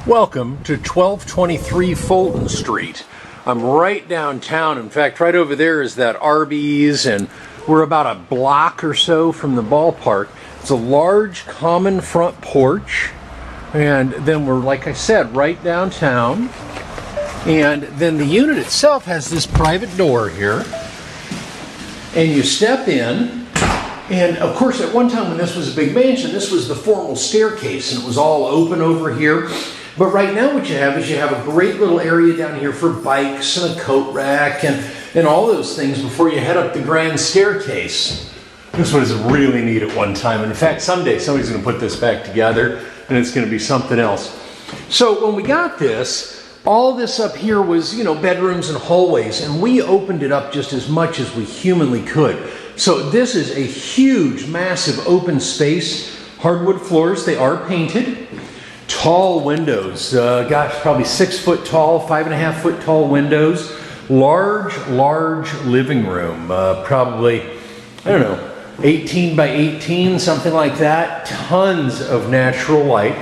Welcome to 1223 Fulton Street. I'm right downtown. In fact, right over there is that Arby's, and we're about a block or so from the ballpark. It's a large common front porch, and then we're, like I said, right downtown. And then the unit itself has this private door here, and you step in. And of course, at one time when this was a big mansion, this was the formal staircase, and it was all open over here. But right now what you have is you have a great little area down here for bikes and a coat rack and all those things before you head up the grand staircase. This was really neat at one time. And in fact, someday somebody's going to put this back together and it's going to be something else. So when we got this, all this up here was, bedrooms and hallways, and we opened it up just as much as we humanly could. So this is a huge, massive open space. Hardwood floors, they are painted. Tall windows, probably 6 foot tall, 5.5 foot tall windows. Large living room, probably, 18 by 18, something like that. Tons of natural light.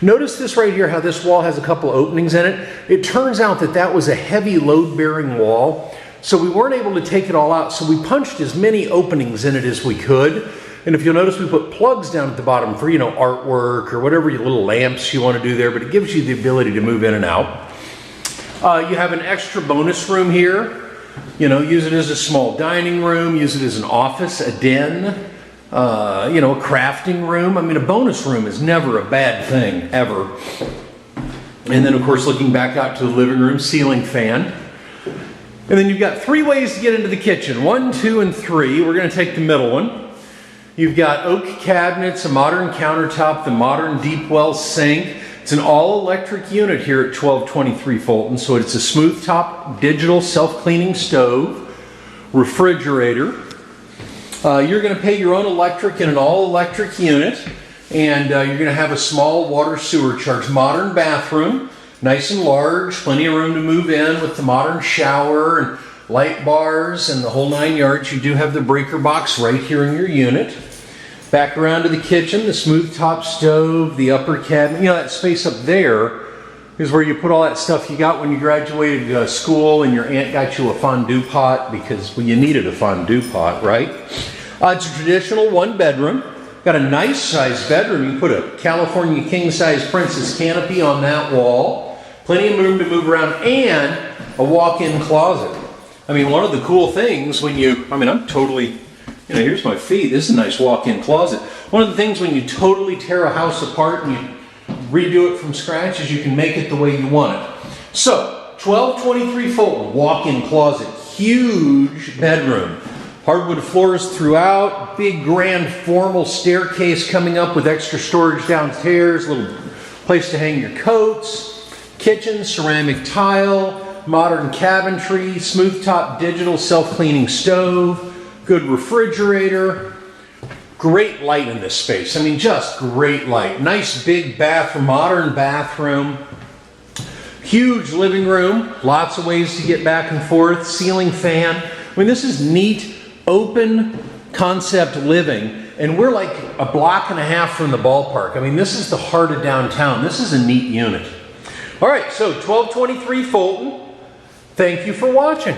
Notice this right here, how this wall has a couple openings in it. It turns out that was a heavy load-bearing wall, so we weren't able to take it all out, so we punched as many openings in it as we could. And if you'll notice, we put plugs down at the bottom for, artwork or whatever your little lamps you want to do there, but it gives you the ability to move in and out. You have an extra bonus room here. Use it as a small dining room, use it as an office, a den, a crafting room. A bonus room is never a bad thing, ever. And then, of course, looking back out to the living room, ceiling fan. And then you've got 3 ways to get into the kitchen. 1, 2, and 3. We're going to take the middle one. You've got oak cabinets, a modern countertop, the modern deep well sink. It's an all-electric unit here at 1223 Fulton, so it's a smooth top, digital, self-cleaning stove, refrigerator. You're going to pay your own electric in an all-electric unit, and you're going to have a small water sewer charge. Modern bathroom, nice and large, plenty of room to move in with the modern shower and light bars and the whole 9 yards. You do have the breaker box right here in your unit. Back around to the kitchen, the smooth top stove, the upper cabinet. That space up there is where you put all that stuff you got when you graduated school and your aunt got you a fondue pot because, you needed a fondue pot, right? It's a traditional 1-bedroom. Got a nice sized bedroom. You can put a California king-size princess canopy on that wall. Plenty of room to move around and a walk-in closet. One of the cool things when I'm totally, here's my feet. This is a nice walk-in closet. One of the things when you totally tear a house apart and you redo it from scratch is you can make it the way you want it. So, 1223 Fulton, walk-in closet, huge bedroom. Hardwood floors throughout, big grand formal staircase coming up with extra storage downstairs, little place to hang your coats, kitchen, ceramic tile, modern cabinetry, smooth top digital self-cleaning stove, good refrigerator, great light in this space. Just great light. Nice big bathroom, modern bathroom, huge living room, lots of ways to get back and forth, ceiling fan. This is neat, open concept living, and we're like a block and a half from the ballpark. This is the heart of downtown. This is a neat unit. All right, so 1223 Fulton. Thank you for watching.